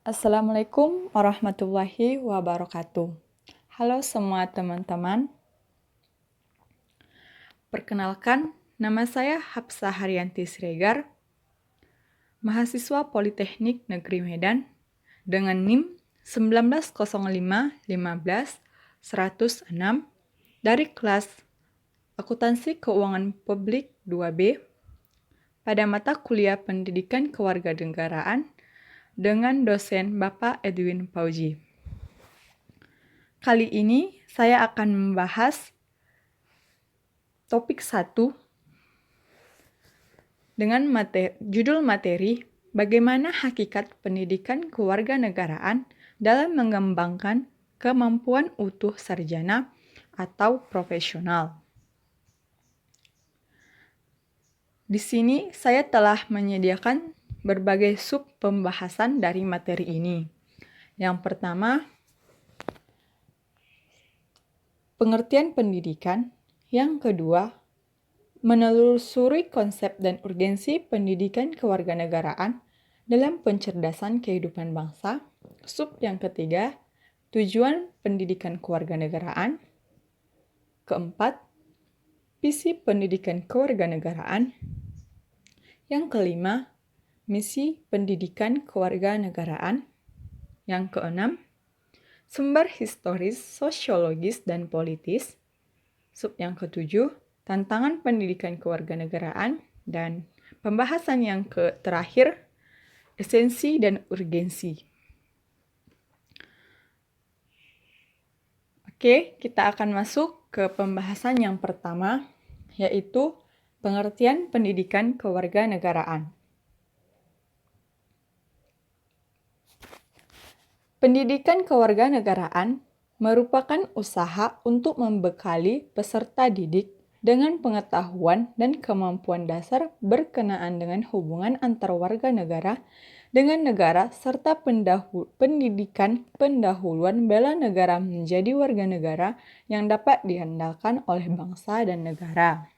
Assalamualaikum warahmatullahi wabarakatuh. Halo semua teman-teman. Perkenalkan, nama saya Hapsah Haryanti Siregar, mahasiswa Politeknik Negeri Medan dengan NIM 1905-15-106 dari kelas Akuntansi Keuangan Publik 2B pada mata kuliah Pendidikan Kewarganegaraan dengan dosen Bapak Edwin Pauji. Kali ini saya akan membahas topik 1 dengan judul materi bagaimana hakikat pendidikan kewarganegaraan dalam mengembangkan kemampuan utuh sarjana atau profesional. Di sini saya telah menyediakan berbagai sub pembahasan dari materi ini. Yang pertama, pengertian pendidikan. Yang kedua, menelusuri konsep dan urgensi pendidikan kewarganegaraan dalam pencerdasan kehidupan bangsa. Sub yang ketiga, tujuan pendidikan kewarganegaraan. Keempat, visi pendidikan kewarganegaraan. Yang kelima, misi pendidikan kewarganegaraan. Yang keenam, sumber historis, sosiologis, dan politis. Sub yang ketujuh, tantangan pendidikan kewarganegaraan. Dan pembahasan yang terakhir, esensi dan urgensi. Oke, kita akan masuk ke pembahasan yang pertama, yaitu pengertian pendidikan kewarganegaraan. Pendidikan kewarganegaraan merupakan usaha untuk membekali peserta didik dengan pengetahuan dan kemampuan dasar berkenaan dengan hubungan antar warga negara dengan negara serta pendidikan pendahuluan bela negara menjadi warga negara yang dapat diandalkan oleh bangsa dan negara.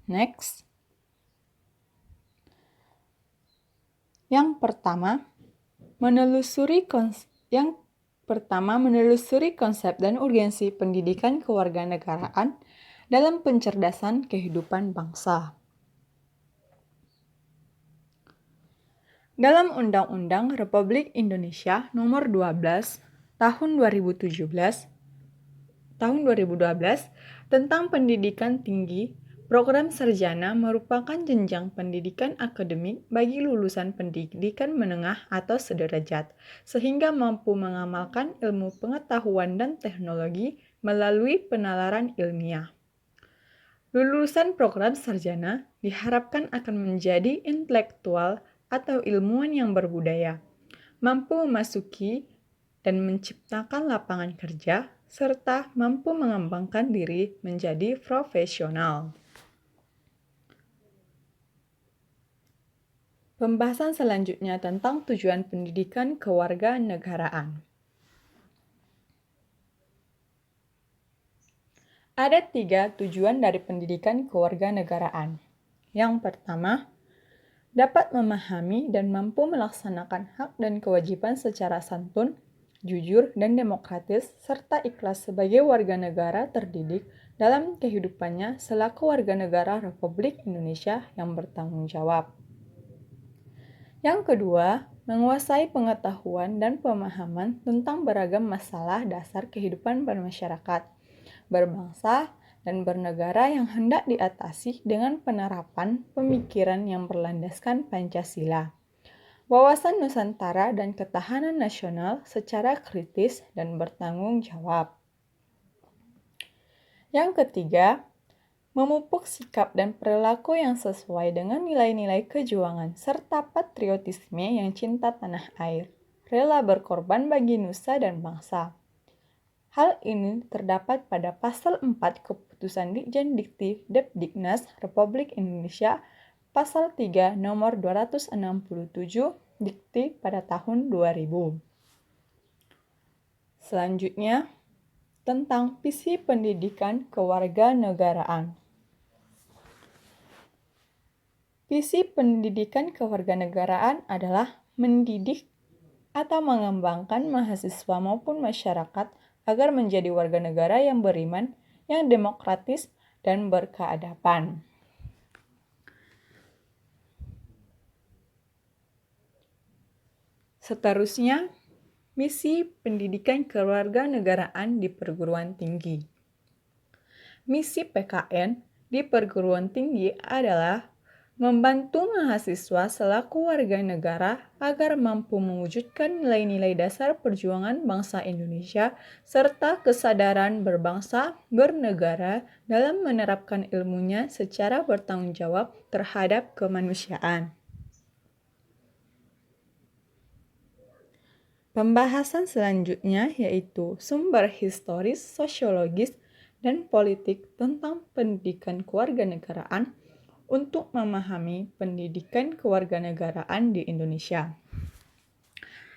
Next. Yang pertama, menelusuri konsep dan urgensi pendidikan kewarganegaraan dalam pencerdasan kehidupan bangsa. Dalam Undang-Undang Republik Indonesia Nomor 12 Tahun 2012 tentang Pendidikan Tinggi, program sarjana merupakan jenjang pendidikan akademik bagi lulusan pendidikan menengah atau sederajat, sehingga mampu mengamalkan ilmu pengetahuan dan teknologi melalui penalaran ilmiah. Lulusan program sarjana diharapkan akan menjadi intelektual atau ilmuwan yang berbudaya, mampu memasuki dan menciptakan lapangan kerja, serta mampu mengembangkan diri menjadi profesional. Pembahasan selanjutnya tentang tujuan pendidikan kewarganegaraan. Ada 3 tujuan dari pendidikan kewarganegaraan. Yang pertama, dapat memahami dan mampu melaksanakan hak dan kewajiban secara santun, jujur, dan demokratis, serta ikhlas sebagai warga negara terdidik dalam kehidupannya selaku warga negara Republik Indonesia yang bertanggung jawab. Yang kedua, menguasai pengetahuan dan pemahaman tentang beragam masalah dasar kehidupan bermasyarakat, berbangsa, dan bernegara yang hendak diatasi dengan penerapan pemikiran yang berlandaskan Pancasila, wawasan Nusantara dan ketahanan nasional secara kritis dan bertanggung jawab. Yang ketiga, memupuk sikap dan perilaku yang sesuai dengan nilai-nilai kejuangan serta patriotisme yang cinta tanah air, rela berkorban bagi nusa dan bangsa. Hal ini terdapat pada pasal 4 Keputusan Ditjen Dikti Depdiknas Republik Indonesia pasal 3 nomor 267 Dikti pada tahun 2000. Selanjutnya, tentang visi pendidikan kewarganegaraan. Visi pendidikan kewarganegaraan adalah mendidik atau mengembangkan mahasiswa maupun masyarakat agar menjadi warga negara yang beriman, yang demokratis, dan berkeadaban. Seterusnya, misi pendidikan kewarganegaraan di perguruan tinggi. Misi PKN di perguruan tinggi adalah membantu mahasiswa selaku warga negara agar mampu mewujudkan nilai-nilai dasar perjuangan bangsa Indonesia serta kesadaran berbangsa bernegara dalam menerapkan ilmunya secara bertanggung jawab terhadap kemanusiaan. Pembahasan selanjutnya yaitu sumber historis, sosiologis, dan politik tentang pendidikan kewarganegaraan untuk memahami pendidikan kewarganegaraan di Indonesia.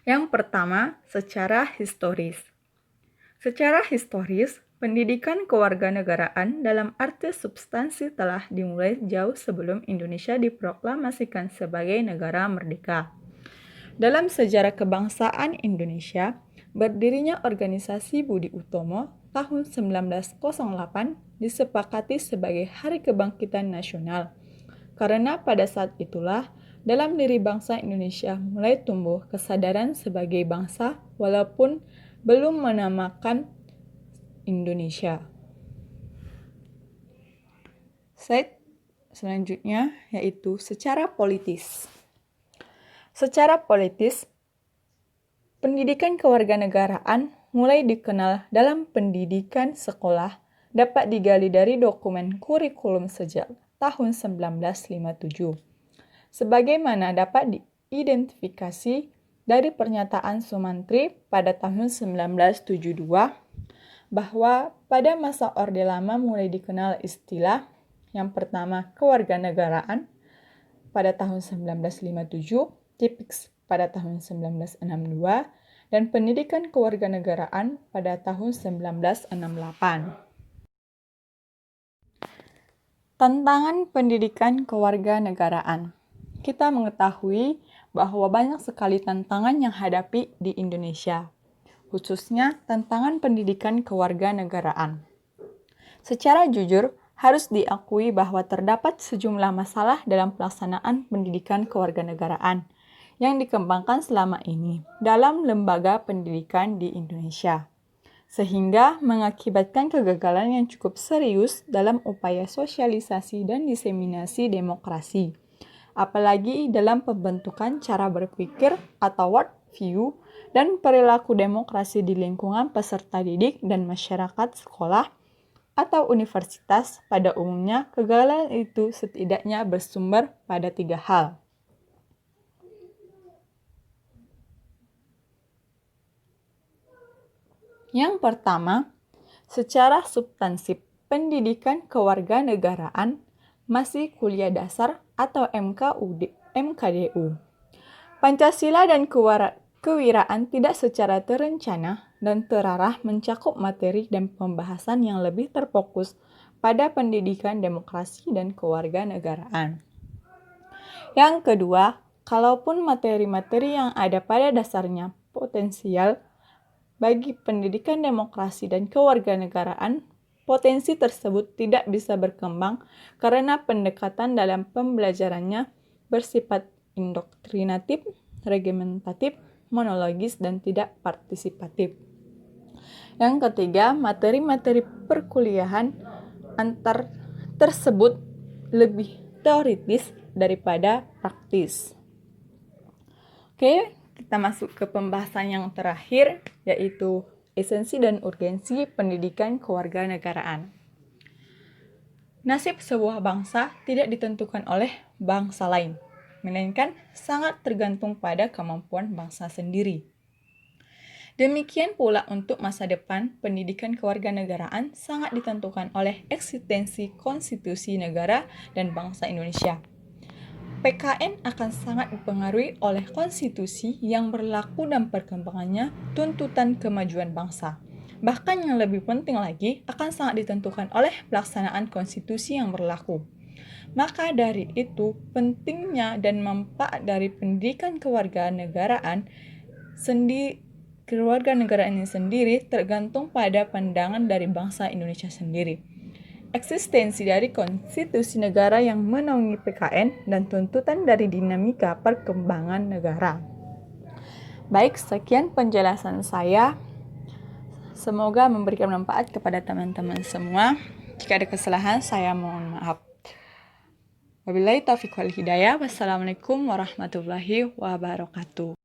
Yang pertama, secara historis. Secara historis, pendidikan kewarganegaraan dalam arti substansi telah dimulai jauh sebelum Indonesia diproklamasikan sebagai negara merdeka. Dalam sejarah kebangsaan Indonesia, berdirinya organisasi Budi Utomo tahun 1908 disepakati sebagai Hari Kebangkitan Nasional. Karena pada saat itulah, dalam diri bangsa Indonesia mulai tumbuh kesadaran sebagai bangsa walaupun belum menamakan Indonesia. Slide selanjutnya yaitu secara politis. Secara politis, pendidikan kewarganegaraan mulai dikenal dalam pendidikan sekolah dapat digali dari dokumen kurikulum sejak tahun 1957. Sebagaimana dapat diidentifikasi dari pernyataan Sumantri pada tahun 1972 bahwa pada masa Orde Lama mulai dikenal istilah yang pertama kewarganegaraan pada tahun 1957, TIPIX pada tahun 1962, dan pendidikan kewarganegaraan pada tahun 1968. Tantangan pendidikan kewarganegaraan. Kita mengetahui bahwa banyak sekali tantangan yang hadapi di Indonesia, khususnya tantangan pendidikan kewarganegaraan. Secara jujur, harus diakui bahwa terdapat sejumlah masalah dalam pelaksanaan pendidikan kewarganegaraan yang dikembangkan selama ini dalam lembaga pendidikan di Indonesia, sehingga mengakibatkan kegagalan yang cukup serius dalam upaya sosialisasi dan diseminasi demokrasi, apalagi dalam pembentukan cara berpikir atau world view dan perilaku demokrasi di lingkungan peserta didik dan masyarakat sekolah atau universitas. Pada umumnya, kegagalan itu setidaknya bersumber pada 3 hal. Yang pertama, secara substansif, pendidikan kewarganegaraan masih kuliah dasar atau MKDU. Pancasila dan kewiraan tidak secara terencana dan terarah mencakup materi dan pembahasan yang lebih terfokus pada pendidikan demokrasi dan kewarganegaraan. Yang kedua, kalaupun materi-materi yang ada pada dasarnya potensial bagi pendidikan demokrasi dan kewarganegaraan, potensi tersebut tidak bisa berkembang karena pendekatan dalam pembelajarannya bersifat indoktrinatif, regimentatif, monologis, dan tidak partisipatif. Yang ketiga, materi-materi perkuliahan tersebut lebih teoritis daripada praktis. Oke, kita masuk ke pembahasan yang terakhir, yaitu esensi dan urgensi pendidikan kewarganegaraan. Nasib sebuah bangsa tidak ditentukan oleh bangsa lain, melainkan sangat tergantung pada kemampuan bangsa sendiri. Demikian pula untuk masa depan, pendidikan kewarganegaraan sangat ditentukan oleh eksistensi konstitusi negara dan bangsa Indonesia. PKN akan sangat dipengaruhi oleh konstitusi yang berlaku dan perkembangannya tuntutan kemajuan bangsa. Bahkan yang lebih penting lagi, akan sangat ditentukan oleh pelaksanaan konstitusi yang berlaku. Maka dari itu, pentingnya dan manfaat dari pendidikan kewarganegaraan ini sendiri tergantung pada pandangan dari bangsa Indonesia sendiri. Eksistensi dari konstitusi negara yang menaungi PKN dan tuntutan dari dinamika perkembangan negara. Baik, sekian penjelasan saya. Semoga memberikan manfaat kepada teman-teman semua. Jika ada kesalahan, saya mohon maaf. Wabillahi taufiq wal hidayah. Wassalamualaikum warahmatullahi wabarakatuh.